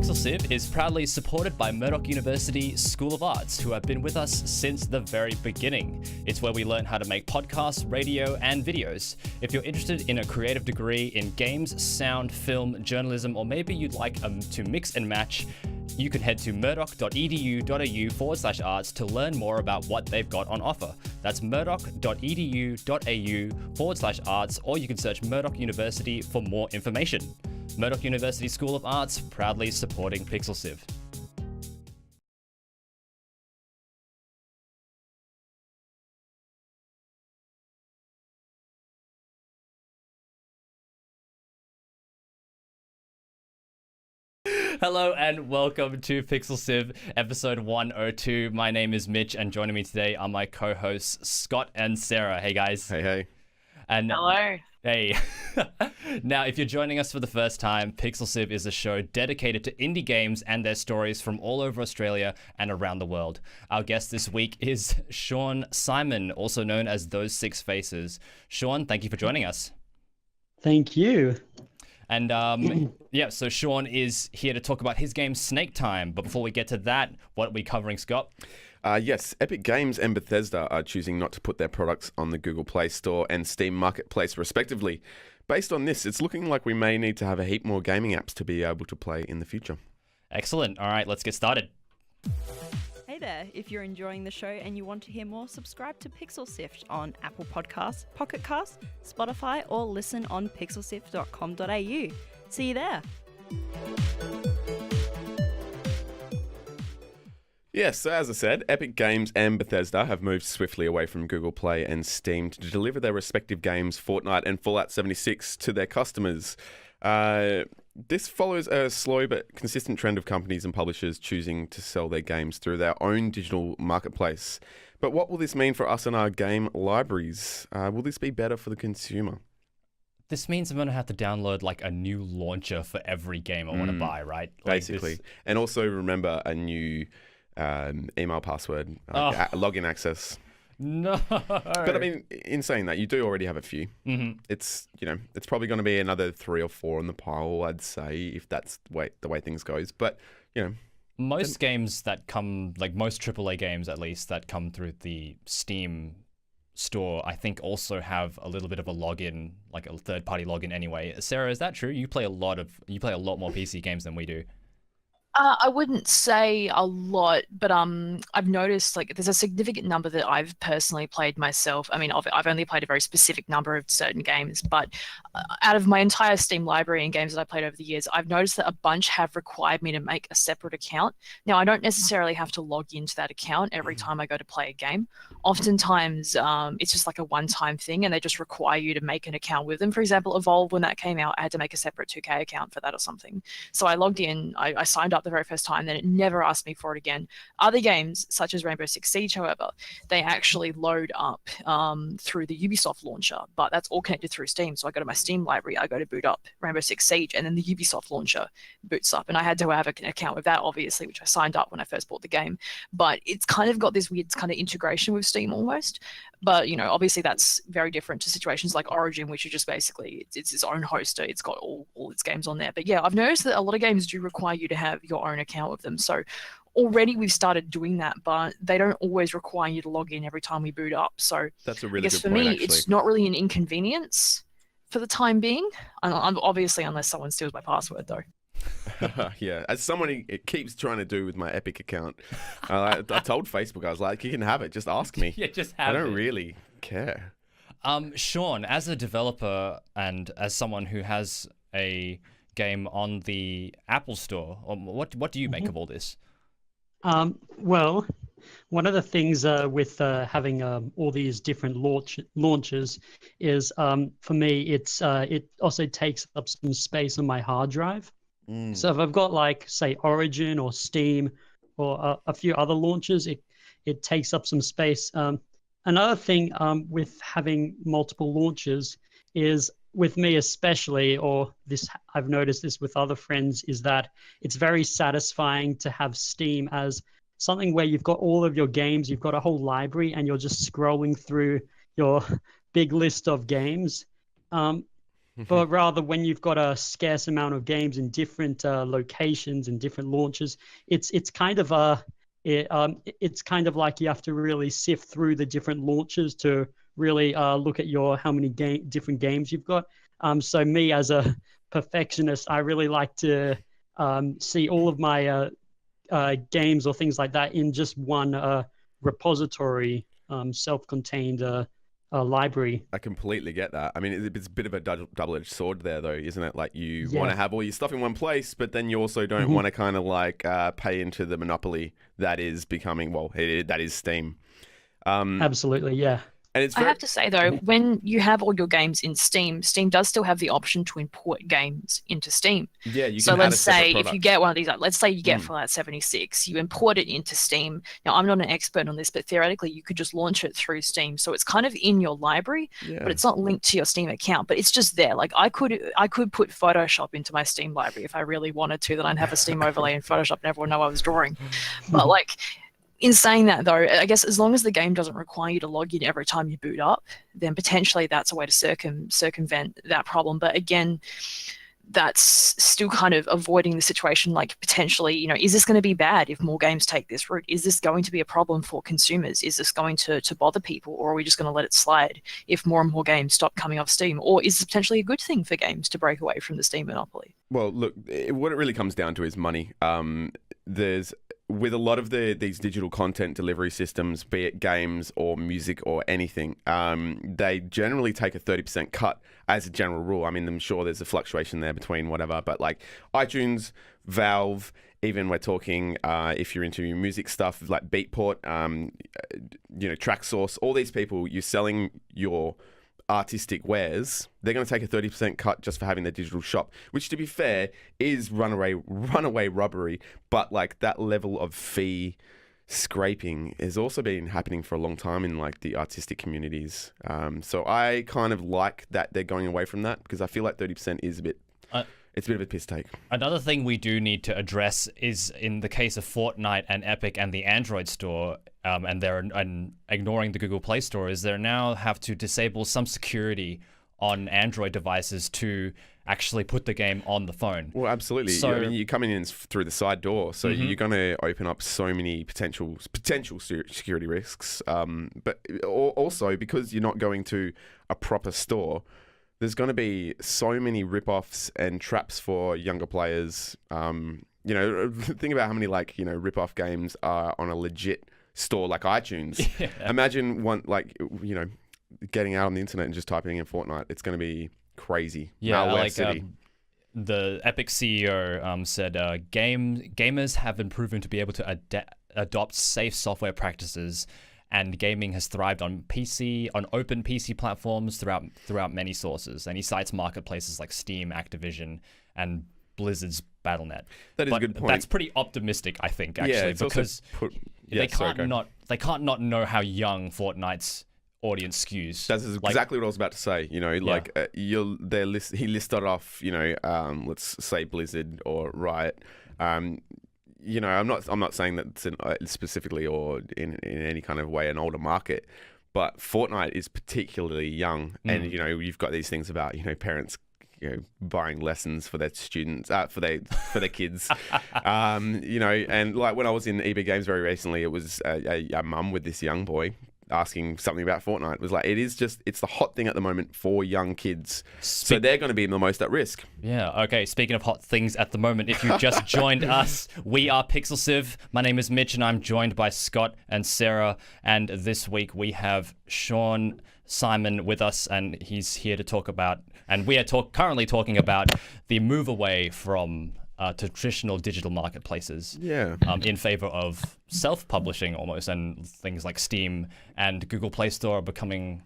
Pixel Sieve is proudly supported by Murdoch University School of Arts, who have been with us since the very beginning. It's where we learn how to make podcasts, radio, and videos. If you're interested in a creative degree in games, sound, film, journalism, or maybe you'd like to mix and match, you can head to murdoch.edu.au/arts to learn more about what they've got on offer. That's murdoch.edu.au/arts, or you can search Murdoch University for more information. Murdoch University School of Arts, proudly supporting Pixel Sieve. Hello and welcome to Pixel Sieve, episode 102. My name is Mitch, and joining me today are my co-hosts Scott and Sarah. Hey guys. Hey. And hello. Hey. Now, if you're joining us for the first time, Pixel Sieve is a show dedicated to indie games and their stories from all over Australia and around the world. Our guest this week is Sean Simon, also known as Those Six Faces. Sean, thank you for joining us. Thank you. And so Sean is here to talk about his game Snake Time. But before we get to that, what are we covering, Scott? Yes, Epic Games and Bethesda are choosing not to put their products on the Google Play Store and Steam Marketplace, respectively. Based on this, it's looking like we may need to have a heap more gaming apps to be able to play in the future. Excellent. All right, let's get started. Hey there, if you're enjoying the show and you want to hear more, subscribe to Pixel Sift on Apple Podcasts, Pocket Casts, Spotify, or listen on pixelsift.com.au. See you there. Yes, so as I said, Epic Games and Bethesda have moved swiftly away from Google Play and Steam to deliver their respective games, Fortnite and Fallout 76, to their customers. This follows a slow but consistent trend of companies and publishers choosing to sell their games through their own digital marketplace. But what will this mean for us and our game libraries? Will this be better for the consumer? This means I'm going to have to download like a new launcher for every game I want to buy, right? Basically. And also remember a new email password, login access. No. But I mean, in saying that, you do already have a few. Mm-hmm. It's probably going to be another 3 or 4 on the pile, I'd say, if that's the way things goes. But most games that come, like most AAA games at least, that come through the Steam store, I think also have a little bit of a login, like a third-party login anyway. Sarah, is that true? You play a lot more PC games than we do. I wouldn't say a lot, but I've noticed like there's a significant number that I've personally played myself. I mean, I've only played a very specific number of certain games, but out of my entire Steam library and games that I played over the years, I've noticed that a bunch have required me to make a separate account. Now, I don't necessarily have to log into that account every time I go to play a game. Oftentimes, it's just like a one-time thing, and they just require you to make an account with them. For example, Evolve, when that came out, I had to make a separate 2K account for that or something. So I logged in, I signed up the very first time, then it never asked me for it again. Other games, such as Rainbow Six Siege, however, they actually load up through the Ubisoft launcher, but that's all connected through Steam. So I go to my Steam library, I go to boot up Rainbow Six Siege, and then the Ubisoft launcher boots up. And I had to have an account with that, obviously, which I signed up when I first bought the game. But it's kind of got this weird kind of integration with Steam almost. But, obviously that's very different to situations like Origin, which are just basically, it's its own hoster. It's got all its games on there. But yeah, I've noticed that a lot of games do require you to have your own account with them. So already we've started doing that, but they don't always require you to log in every time we boot up. So that's a really I guess good for point, me, actually. it's not really an inconvenience for the time being. Obviously, unless someone steals my password, though. Yeah, as someone it keeps trying to do with my Epic account, I told Facebook, I was like, you can have it, just ask me. Yeah, just have it. I don't really care. Sean, as a developer and as someone who has a game on the Apple Store, what do you make of all this? Well, one of the things with having all these different launches is, for me, it also takes up some space on my hard drive. So if I've got like, say, Origin or Steam or a few other launches, it takes up some space. Another thing with having multiple launches is, with me especially, or this I've noticed this with other friends, is that it's very satisfying to have Steam as something where you've got all of your games, you've got a whole library, and you're just scrolling through your big list of games. but rather when you've got a scarce amount of games in different locations and different launches, it's kind of it's kind of like you have to really sift through the different launches to really look at how many different games you've got. So me as a perfectionist, I really like to see all of my games or things like that in just one repository, self-contained library. I completely get that. I mean, it's a bit of a double-edged sword there, though, isn't it? Like, you want to have all your stuff in one place, but then you also don't want to kind of like pay into the monopoly that is becoming, that is Steam. Absolutely, yeah. And it's I have to say though, when you have all your games in Steam, Steam does still have the option to import games into Steam. Yeah, you can. So let's say if you get one of these, let's say you get Fallout 76, you import it into Steam. Now, I'm not an expert on this, but theoretically, you could just launch it through Steam. So it's kind of in your library, but it's not linked to your Steam account. But it's just there. Like I could put Photoshop into my Steam library if I really wanted to. Then I'd have a Steam overlay in Photoshop, and everyone know I was drawing. But like. In saying that, though, I guess as long as the game doesn't require you to log in every time you boot up, then potentially that's a way to circumvent that problem. But again, that's still kind of avoiding the situation like potentially, is this going to be bad if more games take this route? Is this going to be a problem for consumers? Is this going to bother people? Or are we just going to let it slide if more and more games stop coming off Steam? Or is this potentially a good thing for games to break away from the Steam monopoly? Well, look, what it really comes down to is money. With a lot of these digital content delivery systems, be it games or music or anything, they generally take a 30% cut as a general rule. I mean, I'm sure there's a fluctuation there between whatever, but like iTunes, Valve, even we're talking if you're into music stuff like Beatport, TrackSource, all these people, you're selling your artistic wares, they're going to take a 30% cut just for having their digital shop, which to be fair is runaway robbery, but like that level of fee scraping has also been happening for a long time in like the artistic communities. So I kind of like that they're going away from that because I feel like 30% is it's a bit of a piss take. Another thing we do need to address is in the case of Fortnite and Epic and the Android store, and they're ignoring the Google Play Store, is they now have to disable some security on Android devices to actually put the game on the phone. Well, absolutely. So, I mean, you're coming in through the side door, so you're going to open up so many potential security risks. But also because you're not going to a proper store, there's going to be so many rip-offs and traps for younger players. Think about how many rip-off games are on a legit store like iTunes. Yeah. Imagine getting out on the internet and just typing in Fortnite. It's going to be crazy. Yeah, the Epic CEO said gamers have been proven to be able to adopt safe software practices, and gaming has thrived on open PC platforms throughout many sources. And he cites marketplaces like Steam, Activision, and Blizzard's Battle.net. That is a good point. That's pretty optimistic, I think, actually, because they can't not know how young Fortnite's audience skews. That's exactly what I was about to say. He listed off, let's say Blizzard or Riot. I'm not saying that it's specifically or in any kind of way an older market, but Fortnite is particularly young, and you've got these things about parents buying lessons for their students, for their kids, and like when I was in Epic Games very recently, it was a mum with this young boy asking something about Fortnite. It was like, it's the hot thing at the moment for young kids. So they're going to be the most at risk. Yeah, okay. Speaking of hot things at the moment, if you just joined us, we are Pixel Civ. My name is Mitch and I'm joined by Scott and Sarah. And this week we have Sean Simon with us, and he's here to talk about, and we are currently talking about the move away from to traditional digital marketplaces, in favor of self-publishing almost, and things like Steam and Google Play Store are becoming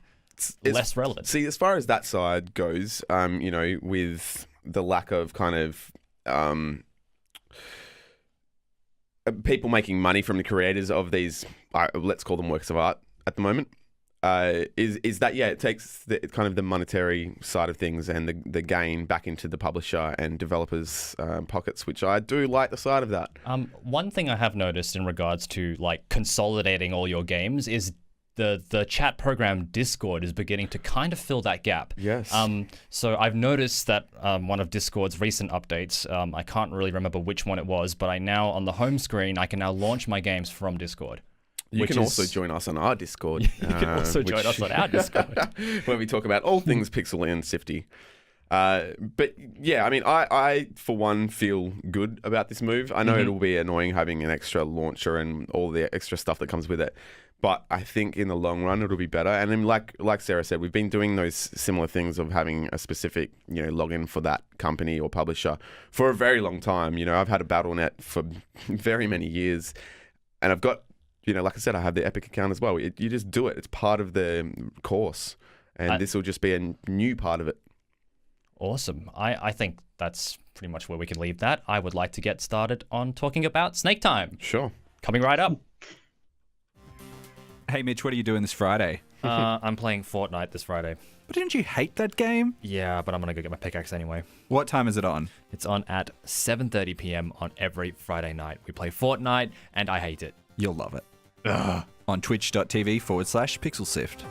less relevant. See, as far as that side goes, with the lack of kind of people making money from the creators of these, let's call them works of art at the moment, is that it takes the monetary side of things and the gain back into the publisher and developers' pockets, which I do like the side of that. One thing I have noticed in regards to like consolidating all your games is the chat program Discord is beginning to kind of fill that gap. Yes. So I've noticed that one of Discord's recent updates, I can't really remember which one it was, but on the home screen, I can now launch my games from Discord. You can also join us on our Discord. You can also join us on our Discord. Where we talk about all things Pixel and Sifty. But yeah, I mean, I for one feel good about this move. I know it'll be annoying having an extra launcher and all the extra stuff that comes with it, but I think in the long run it'll be better. And then, like Sarah said, we've been doing those similar things of having a specific login for that company or publisher for a very long time. I've had a BattleNet for very many years, and I've got like I said, I have the Epic account as well. You just do it; it's part of the course, and this will just be a new part of it. Awesome. I think that's pretty much where we can leave that. I would like to get started on talking about Snake Time. Sure. Coming right up. Hey, Mitch, what are you doing this Friday? I'm playing Fortnite this Friday. But didn't you hate that game? Yeah, but I'm going to go get my pickaxe anyway. What time is it on? It's on at 7:30 p.m. on every Friday night. We play Fortnite, and I hate it. You'll love it. Ugh. On twitch.tv/PixelSift.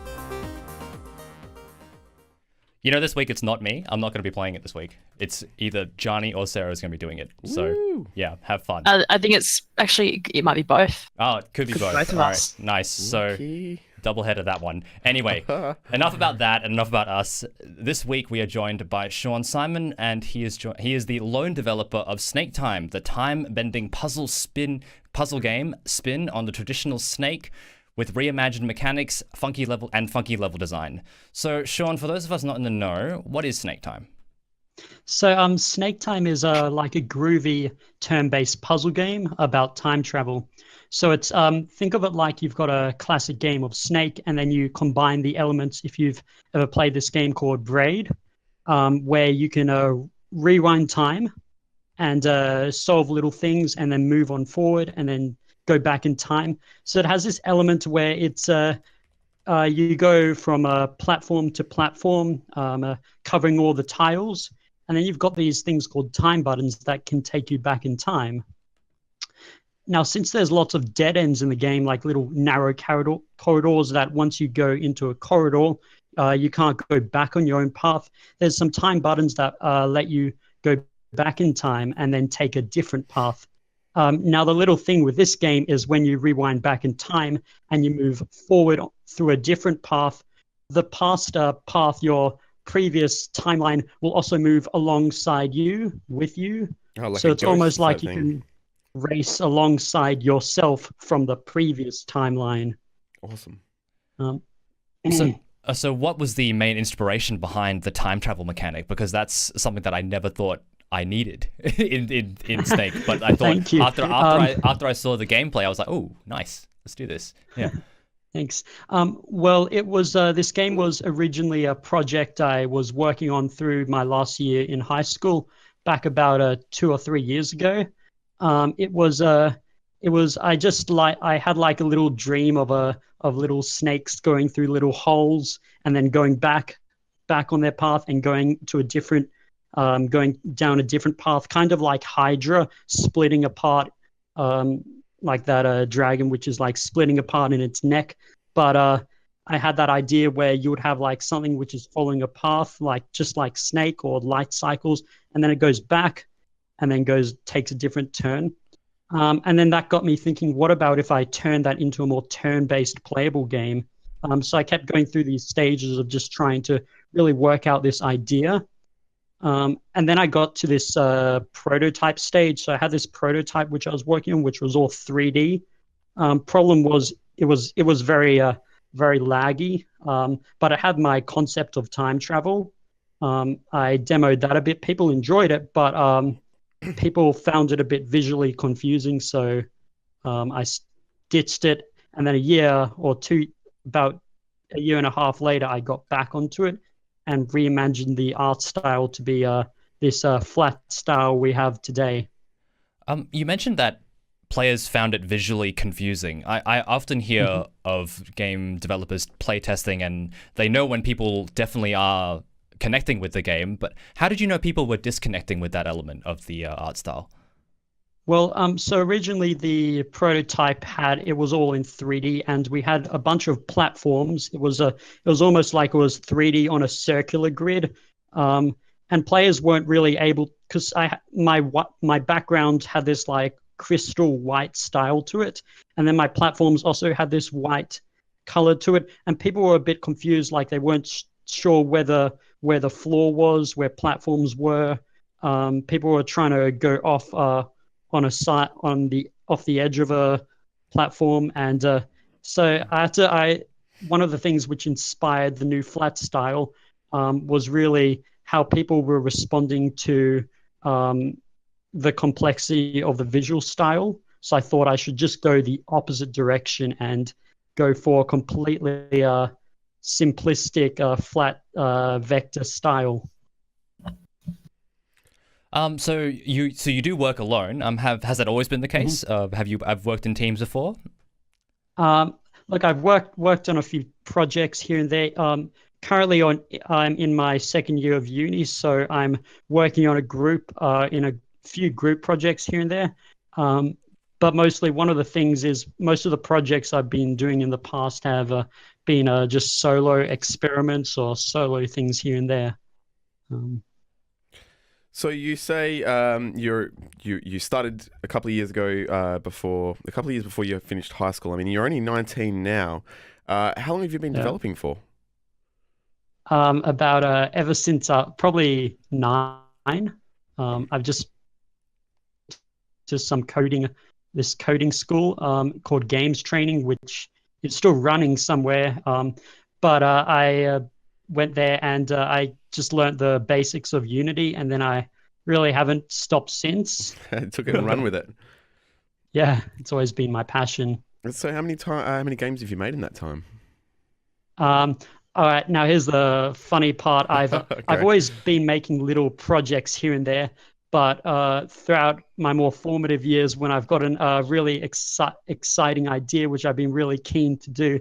This week it's not me. I'm not going to be playing it this week. It's either Gianni or Sarah is going to be doing it. So, yeah, have fun. I think it might be both. Oh, it could be both. Both of us. Right, nice. Okay. So, double header that one. Anyway, enough about that and enough about us. This week we are joined by Sean Simon, and he is the lone developer of Snake Time, the time-bending puzzle game spin on the traditional Snake, with reimagined mechanics, funky level design. So, Sean, for those of us not in the know, what is Snake Time? So, Snake Time is like a groovy turn-based puzzle game about time travel. So it's think of it like you've got a classic game of Snake, and then you combine the elements. If you've ever played this game called Braid, where you can rewind time and solve little things, and then move on forward, and then go back in time. So it has this element where it's you go from platform to platform, covering all the tiles, and then you've got these things called time buttons that can take you back in time. Now, since there's lots of dead ends in the game, like little narrow corridors that once you go into a corridor, you can't go back on your own path, there's some time buttons that let you go back in time and then take a different path. Now, the little thing with this game is when you rewind back in time and you move forward through a different path, the past path, your previous timeline, will also move alongside you, with you. Oh, like so it's almost like you thing. can race alongside yourself from the previous timeline. Awesome. So what was the main inspiration behind the time travel mechanic? Because that's something that I never thought I needed in Snake. But I thought after I saw the gameplay, I was like, oh, nice. Let's do this. Yeah. Thanks. Well, it was this game was originally a project I was working on through my last year in high school, back about 2 or 3 years ago. I had like a little dream of little snakes going through little holes and then going back on their path and going down a different path, kind of like Hydra splitting apart, like that dragon, which is like splitting apart in its neck. But I had that idea where you would have like something which is following a path, like just like Snake or light cycles, and then it goes back and then takes a different turn. And then that got me thinking, what about if I turned that into a more turn-based playable game? So I kept going through these stages of just trying to really work out this idea. And then I got to this prototype stage. So I had this prototype which I was working on, which was all 3D. Problem was it was very laggy, but it had my concept of time travel. I demoed that a bit. People enjoyed it, but people found it a bit visually confusing. So I ditched it, and then about a year and a half later, I got back onto it and reimagined the art style to be this flat style we have today. You mentioned that players found it visually confusing. I often hear of game developers playtesting, and they know when people definitely are connecting with the game, but how did you know people were disconnecting with that element of the art style? Well, so originally the prototype it was all in 3D, and we had a bunch of platforms. It was almost like it was 3D on a circular grid, and players weren't really able, because my background had this like crystal white style to it, and then my platforms also had this white color to it, and people were a bit confused, like they weren't sure where the floor was, where platforms were. People were trying to go off on a site off the edge of a platform, and so one of the things which inspired the new flat style was really how people were responding to the complexity of the visual style. So I thought I should just go the opposite direction and go for a completely simplistic flat vector style. So you do work alone. Has that always been the case? I've worked in teams before? Look, I've worked on a few projects here and there. Currently I'm in my second year of uni, so I'm working on in a few group projects here and there. But mostly one of the things is most of the projects I've been doing in the past have been just solo experiments or solo things here and there. So you say you started a couple of years ago, before you finished high school. I mean, you're only 19 now. How long have you been developing for? About ever since probably 9. I've just some this coding school called Games Training, which is still running somewhere. But I went there and I just learnt the basics of Unity, and then I really haven't stopped since. Took it and run with it. Yeah, it's always been my passion. So how many games have you made in that time? All right, now here's the funny part. Okay. I've always been making little projects here and there, but throughout my more formative years, when I've gotten a really exciting idea, which I've been really keen to do,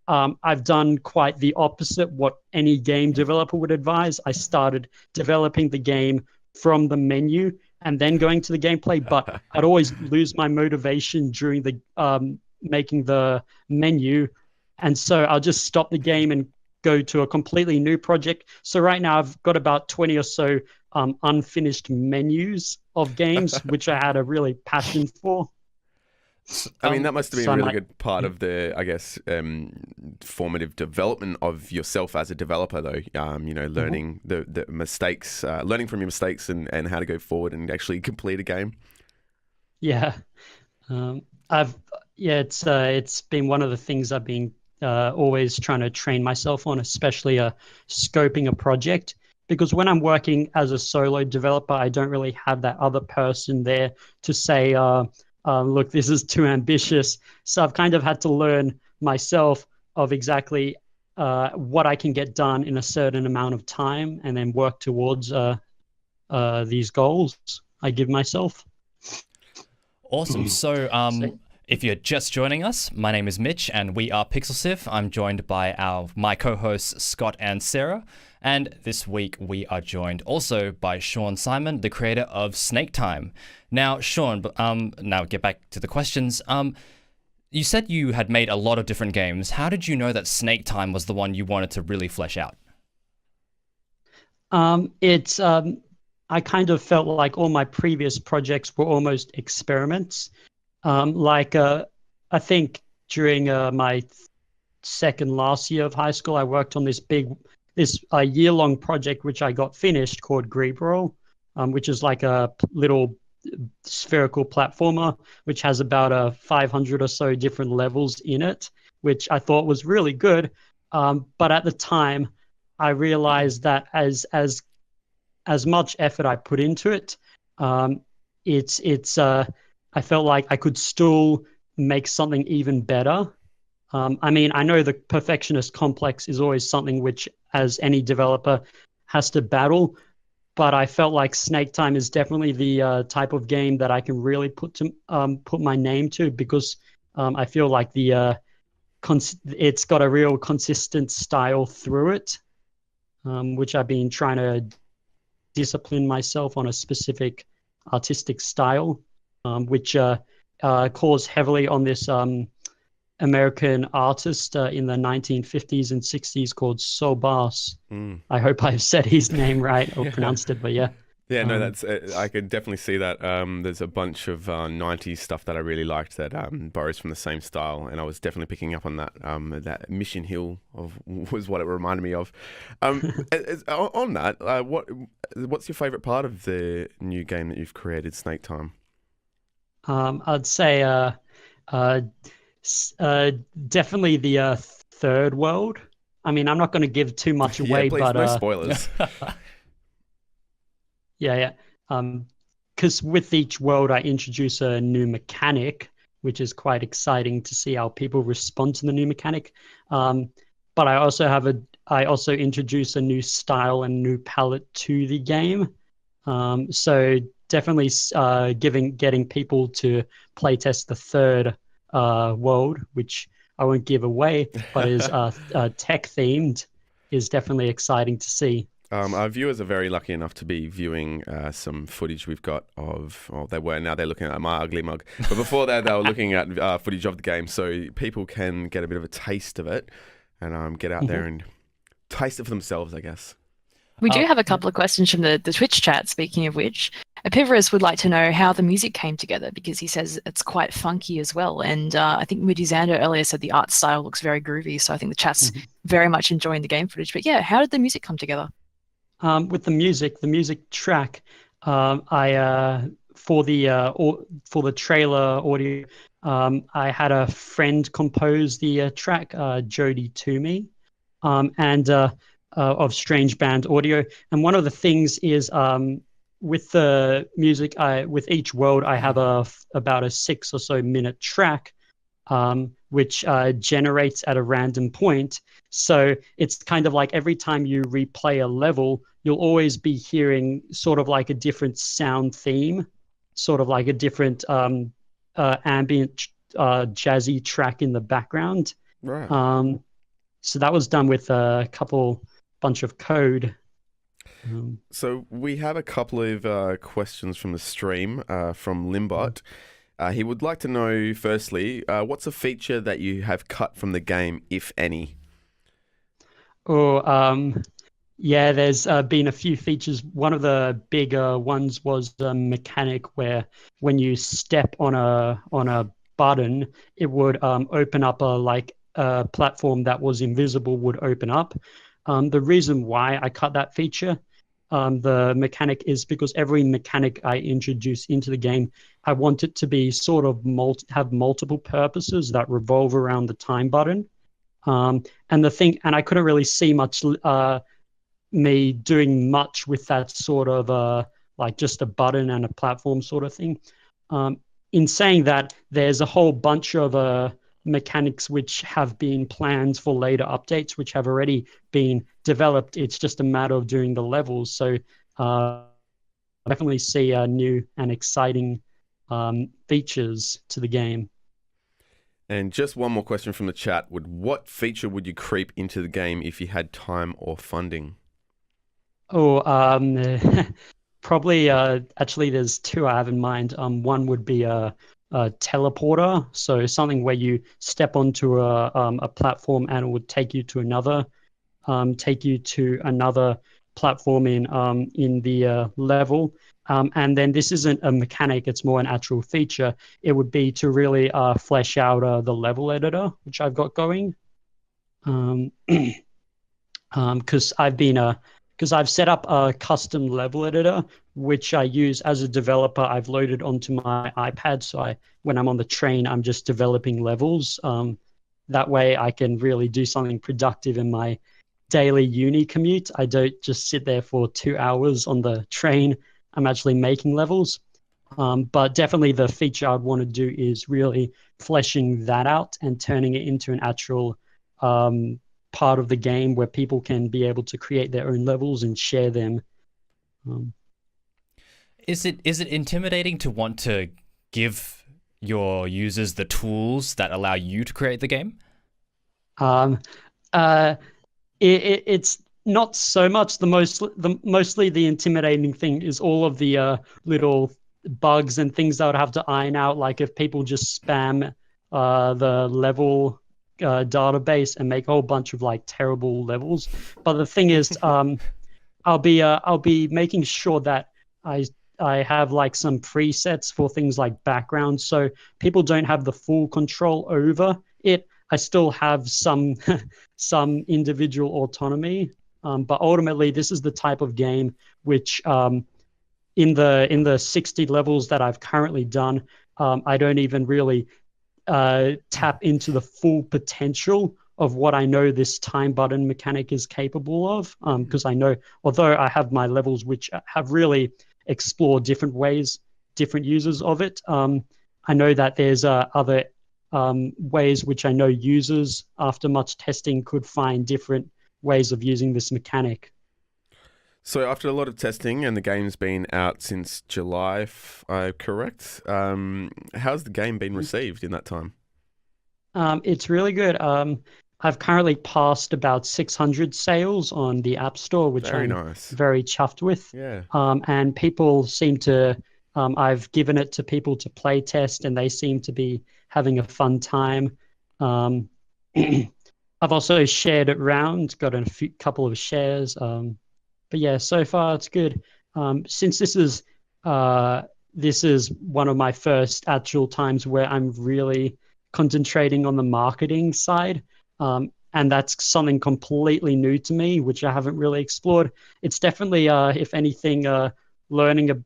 I've done quite the opposite what any game developer would advise. I started developing the game from the menu and then going to the gameplay, but I'd always lose my motivation during the making the menu, and so I'll just stop the game and go to a completely new project. So right now I've got about 20 or so unfinished menus of games, which I had a really passion for. I mean, that must have been a really good part of the, I guess, formative development of yourself as a developer, though. Learning the mistakes, learning from your mistakes, and how to go forward and actually complete a game. Yeah, it's been one of the things I've been always trying to train myself on, especially scoping a project. Because when I'm working as a solo developer, I don't really have that other person there to say, look, this is too ambitious. So I've kind of had to learn myself of exactly what I can get done in a certain amount of time, and then work towards these goals I give myself. Awesome. So if you're just joining us, my name is Mitch and we are Pixel Sift. I'm joined by my co-hosts Scott and Sarah. And this week we are joined also by Sean Simon, the creator of Snake Time. Now, Sean, now get back to the questions. You said you had made a lot of different games. How did you know that Snake Time was the one you wanted to really flesh out? I kind of felt like all my previous projects were almost experiments. I think during my second last year of high school, I worked on this year-long project which I got finished called Greebrol, which is like a little spherical platformer which has about 500 or so different levels in it, which I thought was really good. But at the time, I realized that as much effort I put into it, I felt like I could still make something even better. I mean, I know the perfectionist complex is always something which, as any developer, has to battle, but I felt like Snake Time is definitely the type of game that I can really put my name to, because I feel like it's got a real consistent style through it, which I've been trying to discipline myself on a specific artistic style. which calls heavily on this American artist in the 1950s and 60s called Sobas. I hope I've said his name right or pronounced it, but yeah. Yeah, no, that's I could definitely see that. There's a bunch of 90s stuff that I really liked that borrows from the same style, and I was definitely picking up on that. That Mission Hill was what it reminded me of. On that, what's your favourite part of the new game that you've created, Snake Time? I'd say definitely the third world. I mean, I'm not going to give too much away, please, but no spoilers. Yeah. Because with each world, I introduce a new mechanic, which is quite exciting to see how people respond to the new mechanic. But I also introduce a new style and new palette to the game. So definitely getting people to playtest the third world, which I won't give away, but is tech themed, is definitely exciting to see. Our viewers are very lucky enough to be viewing some footage we've got of, well, now they're looking at my ugly mug. But before that, they were looking at footage of the game, so people can get a bit of a taste of it and get out there and taste it for themselves, I guess. We do have a couple of questions from the Twitch chat, speaking of which. Epivorous would like to know how the music came together, because he says it's quite funky as well. And I think Moody Xander earlier said the art style looks very groovy, so I think the chat's very much enjoying the game footage. But yeah, how did the music come together? With the music track, I for the trailer audio, I had a friend compose the track, Jody Toomey, and of Strange Band Audio. And one of the things is with the music, with each world, I have about a 6 or so minute track, which generates at a random point. So it's kind of like every time you replay a level, you'll always be hearing sort of like a different sound theme, sort of like a different ambient jazzy track in the background. Right. So that was done with a bunch of code. So we have a couple of questions from the stream from Limbot. He would like to know, firstly, what's a feature that you have cut from the game, if any? Yeah, there's been a few features. One of the bigger ones was the mechanic where when you step on a button, it would open up a platform that was invisible would open up. The reason why I cut that feature, the mechanic, is because every mechanic I introduce into the game, I want it to be sort of have multiple purposes that revolve around the time button. And I couldn't really see much me doing much with that sort of like just a button and a platform sort of thing. In saying that, there's a whole bunch of mechanics which have been planned for later updates, which have already been developed. It's just a matter of doing the levels. So I definitely see new and exciting features to the game. And just one more question from the chat. What feature would you creep into the game if you had time or funding? Probably actually there's two I have in mind. One would be a teleporter, so something where you step onto a platform and it would take you to another platform in the level. And then this isn't a mechanic; it's more an actual feature. It would be to really flesh out the level editor, which I've got going. Because I've set up a custom level editor, which I use as a developer. I've loaded onto my iPad, so when I'm on the train, I'm just developing levels. That way I can really do something productive in my daily uni commute. I don't just sit there for 2 hours on the train. I'm actually making levels. But definitely the feature I'd want to do is really fleshing that out and turning it into an actual part of the game where people can be able to create their own levels and share them. Is it intimidating to want to give your users the tools that allow you to create the game? It's not so much. Mostly the intimidating thing is all of the little bugs and things that I would have to iron out, like if people just spam the level database and make a whole bunch of like terrible levels. But the thing is, I'll be making sure that I have like some presets for things like background, so people don't have the full control over it. I still have some some individual autonomy, but ultimately this is the type of game which in the 60 levels that I've currently done, I don't even really tap into the full potential of what I know this time button mechanic is capable of, because I know, although I have my levels which have really explored different ways, different users of it, I know that there's other ways which I know users, after much testing, could find different ways of using this mechanic. So after a lot of testing and the game's been out since July, if I'm correct, how's the game been received in that time? It's really good. I've currently passed about 600 sales on the App Store, which Very I'm nice. very chuffed with. Yeah. And people seem to, I've given it to people to play test, and they seem to be having a fun time. I've also shared it around, got a couple of shares. But yeah, so far it's good. Since this is one of my first actual times where I'm really concentrating on the marketing side, and that's something completely new to me, which I haven't really explored. It's definitely, if anything, learning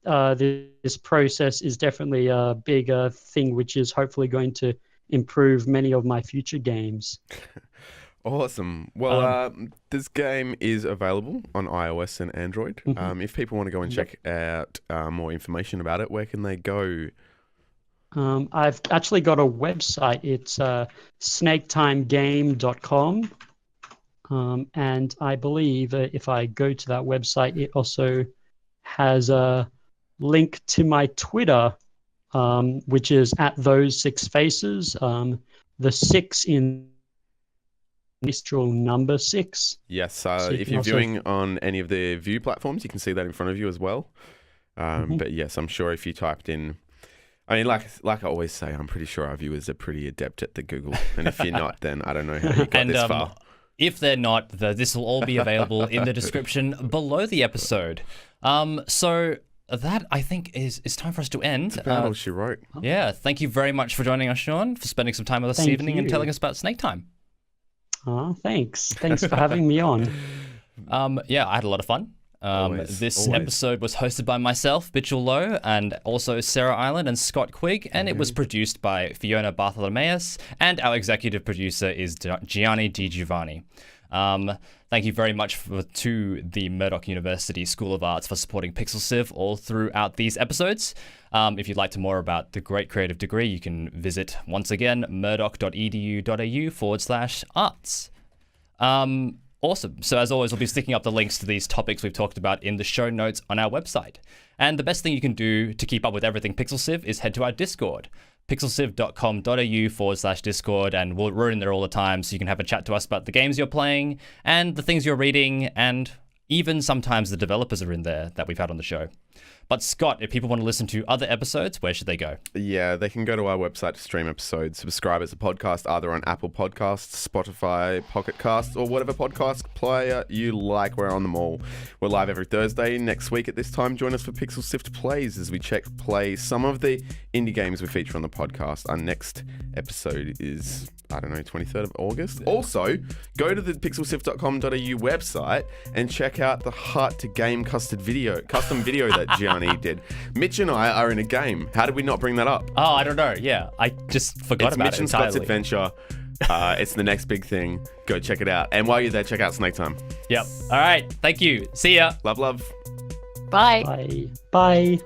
this process is definitely a big thing, which is hopefully going to improve many of my future games. Awesome. Well, this game is available on iOS and Android. Mm-hmm. If people want to go and check out more information about it, where can they go? I've actually got a website. It's snaketimegame.com. And I believe if I go to that website, it also has a link to my Twitter, which is at @those6faces. The 6 in Mistral number 6. Yes. So If you're viewing on any of the view platforms, you can see that in front of you as well. But yes, I'm sure if you typed in, I mean, like I always say, I'm pretty sure our viewers are pretty adept at the Google. And if you're not, then I don't know how you got this far. If they're not, this will all be available in the description below the episode. So that, I think, is time for us to end. That's about all she wrote. Yeah, thank you very much for joining us, Sean, for spending some time with us this evening and telling us about Snake Time. Oh, thanks. Thanks for having me on. Yeah, I had a lot of fun. This episode was hosted by myself, Mitchell Loh, and also Sarah Island and Scott Quigg, and it was produced by Fiona Bartholomaeus, and our executive producer is Gianni Di Giovanni. Thank you very much to the Murdoch University School of Arts for supporting PixelSiv all throughout these episodes. If you'd like to more about the Great Creative Degree, you can visit, once again, murdoch.edu.au/arts. Awesome. So as always, we'll be sticking up the links to these topics we've talked about in the show notes on our website. And the best thing you can do to keep up with everything PixelSiv is head to our Discord, pixelsiv.com.au/Discord, and we're in there all the time, so you can have a chat to us about the games you're playing and the things you're reading, and even sometimes the developers are in there that we've had on the show. But Scott, if people want to listen to other episodes, where should they go? Yeah, they can go to our website to stream episodes, subscribe as a podcast either on Apple Podcasts, Spotify, Pocket Casts, or whatever podcast player you like. We're on them all. We're live every Thursday. Next week at this time, join us for Pixel Sift Plays as we play some of the indie games we feature on the podcast. Our next episode is, 23rd of August. Also, go to the pixelsift.com.au website and check out the Heart to Game custom video that Gianni did. Mitch and I are in a game. How did we not bring that up? Oh, I don't know. Yeah, I just forgot about it entirely. It's Mitch and Scott's adventure. It's the next big thing. Go check it out. And while you're there, check out Snake Time. Yep. All right. Thank you. See ya. Love. Bye. Bye. Bye.